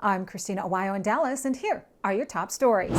I'm Christina Aguayo in Dallas, and here are your top stories.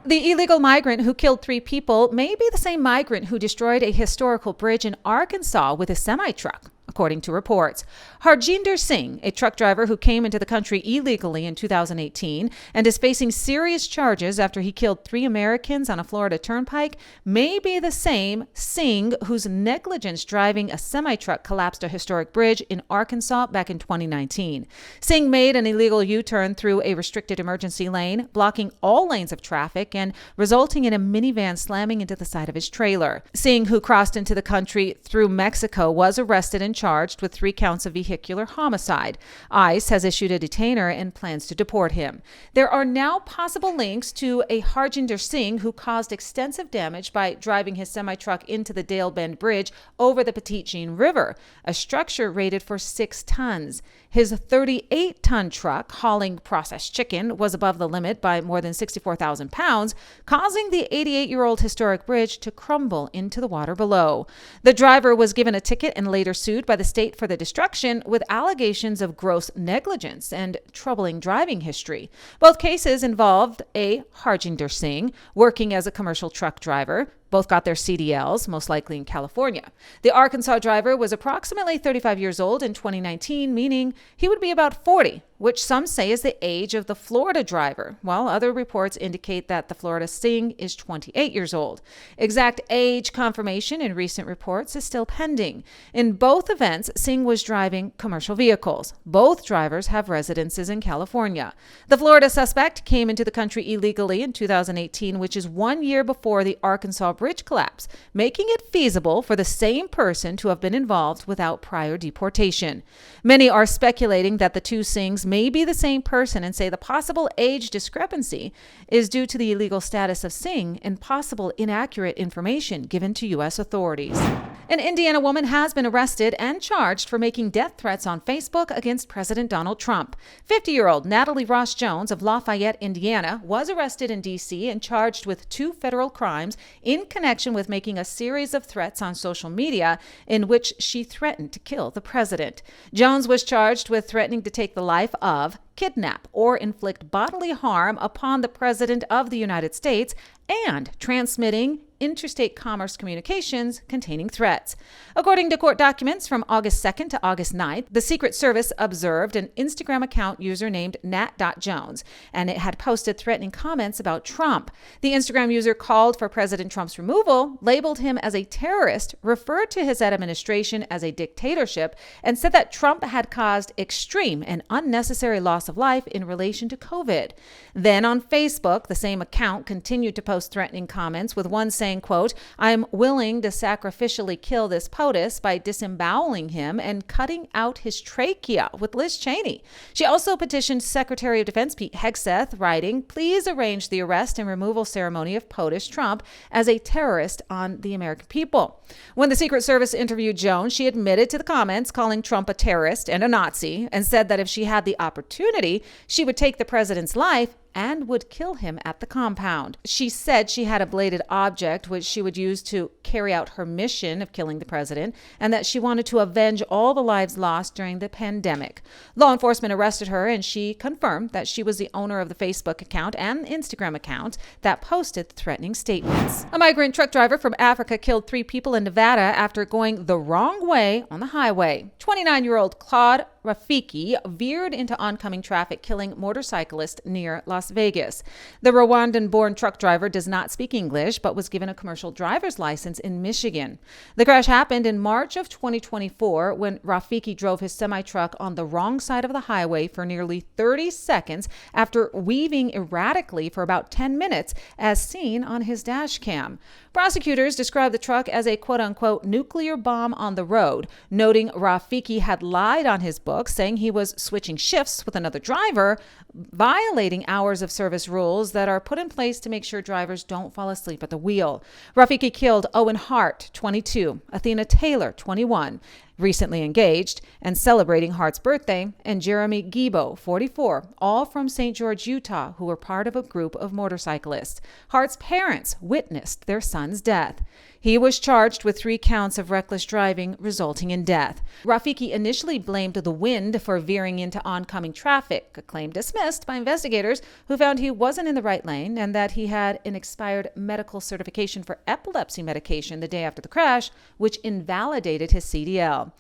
The illegal migrant who killed 3 people may be the same migrant who destroyed a historical bridge in Arkansas with a semi-truck, according to reports. Harjinder Singh, a truck driver who came into the country illegally in 2018 and is facing serious charges after he killed 3 Americans on a Florida turnpike, may be the same Singh whose negligence driving a semi-truck collapsed a historic bridge in Arkansas back in 2019. Singh made an illegal U-turn through a restricted emergency lane, blocking all lanes of traffic and resulting in a minivan slamming into the side of his trailer. Singh, who crossed into the country through Mexico, was arrested and charged with 3 counts of vehicular homicide. ICE has issued a detainer and plans to deport him. There are now possible links to a Harjinder Singh who caused extensive damage by driving his semi-truck into the Dale Bend Bridge over the Petit Jean River, a structure rated for 6 tons. His 38-ton truck hauling processed chicken was above the limit by more than 64,000 pounds, causing the 88-year-old historic bridge to crumble into the water below. The driver was given a ticket and later sued by the state for the destruction with allegations of gross negligence and troubling driving history. Both cases involved a Harjinder Singh working as a commercial truck driver. Both got their CDLs, most likely in California. The Arkansas driver was approximately 35 years old in 2019, meaning he would be about 40, which some say is the age of the Florida driver, while other reports indicate that the Florida Singh is 28 years old. Exact age confirmation in recent reports is still pending. In both events, Singh was driving commercial vehicles. Both drivers have residences in California. The Florida suspect came into the country illegally in 2018, which is 1 year before the Arkansas bridge collapse, making it feasible for the same person to have been involved without prior deportation. Many are speculating that the 2 Singhs may be the same person and say the possible age discrepancy is due to the illegal status of Singh and possible inaccurate information given to U.S. authorities. An Indiana woman has been arrested and charged for making death threats on Facebook against President Donald Trump. 50-year-old Natalie Ross Jones of Lafayette, Indiana, was arrested in D.C. and charged with 2 federal crimes in connection with making a series of threats on social media in which she threatened to kill the president. Jones was charged with threatening to take the life of, kidnap, or inflict bodily harm upon the President of the United States and transmitting interstate commerce communications containing threats. According to court documents from August 2nd to August 9th, the Secret Service observed an Instagram account user named nat.jones, and it had posted threatening comments about Trump. The Instagram user called for President Trump's removal, labeled him as a terrorist, referred to his administration as a dictatorship, and said that Trump had caused extreme and unnecessary loss of life in relation to COVID. Then on Facebook, the same account continued to post threatening comments, with one saying, quote, "I'm willing to sacrificially kill this POTUS by disemboweling him and cutting out his trachea with Liz Cheney." She also petitioned Secretary of Defense Pete Hegseth, writing, "Please arrange the arrest and removal ceremony of POTUS Trump as a terrorist on the American people." When the Secret Service interviewed Jones, she admitted to the comments, calling Trump a terrorist and a Nazi, and said that if she had the opportunity, she would take the president's life and would kill him at the compound. She said she had a bladed object which she would use to carry out her mission of killing the president, and that she wanted to avenge all the lives lost during the pandemic. Law enforcement arrested her, and she confirmed that she was the owner of the Facebook account and Instagram account that posted threatening statements. A migrant truck driver from Africa killed 3 people in Nevada after going the wrong way on the highway. 29-year-old Claude Rafiki veered into oncoming traffic, killing motorcyclist near Las Vegas. The Rwandan-born truck driver does not speak English, but was given a commercial driver's license in Michigan. The crash happened in March of 2024 when Rafiki drove his semi-truck on the wrong side of the highway for nearly 30 seconds after weaving erratically for about 10 minutes, as seen on his dash cam. Prosecutors described the truck as a quote-unquote nuclear bomb on the road, noting Rafiki had lied on his book, saying he was switching shifts with another driver, violating hours of service rules that are put in place to make sure drivers don't fall asleep at the wheel. Rafiki killed Owen Hart, 22, Athena Taylor, 21, recently engaged, and celebrating Hart's birthday, and Jeremy Gibo, 44, all from St. George, Utah, who were part of a group of motorcyclists. Hart's parents witnessed their son's death. He was charged with 3 counts of reckless driving, resulting in death. Rafiki initially blamed the wind for veering into oncoming traffic, a claim dismissed by investigators who found he wasn't in the right lane and that he had an expired medical certification for epilepsy medication the day after the crash, which invalidated his CDL.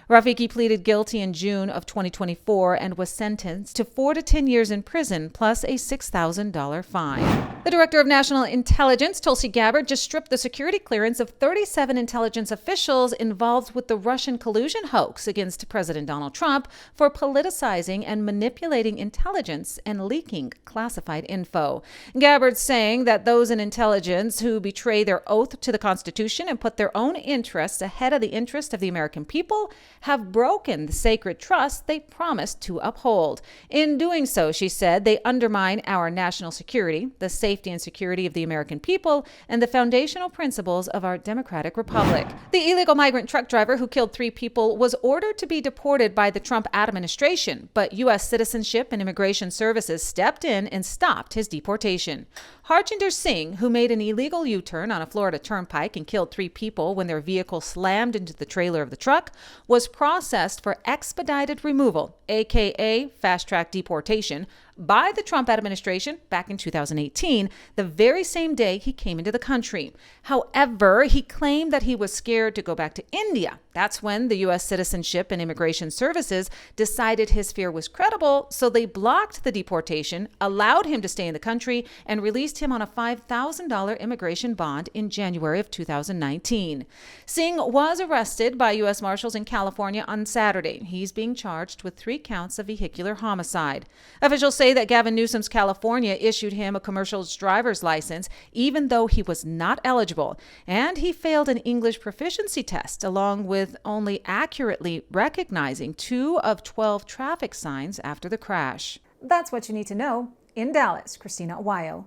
Rafiki pleaded guilty in June of 2024 and was sentenced to 4 to 10 years in prison plus a $6,000 fine. The Director of National Intelligence, Tulsi Gabbard, just stripped the security clearance of 37 intelligence officials involved with the Russian collusion hoax against President Donald Trump for politicizing and manipulating intelligence and leaking classified info. Gabbard saying that those in intelligence who betray their oath to the Constitution and put their own interests ahead of the interest of the American people have broken the sacred trust they promised to uphold. In doing so, she said, they undermine our national security, the safety and security of the American people, and the foundational principles of our democratic republic. The illegal migrant truck driver who killed 3 people was ordered to be deported by the Trump administration, but U.S. Citizenship and Immigration Services stepped in and stopped his deportation. Harjinder Singh, who made an illegal U-turn on a Florida turnpike and killed 3 people when their vehicle slammed into the trailer of the truck, was processed for expedited removal, aka fast-track deportation, by the Trump administration back in 2018, the very same day he came into the country. However, he claimed that he was scared to go back to India. That's when the U.S. Citizenship and Immigration Services decided his fear was credible, so they blocked the deportation, allowed him to stay in the country, and released him on a $5,000 immigration bond in January of 2019. Singh was arrested by U.S. Marshals in California on Saturday. He's being charged with 3 counts of vehicular homicide. Officials say that Gavin Newsom's California issued him a commercial driver's license, even though he was not eligible, and he failed an English proficiency test, along with only accurately recognizing 2 of 12 traffic signs after the crash. That's what you need to know. In Dallas, Christina Aguayo.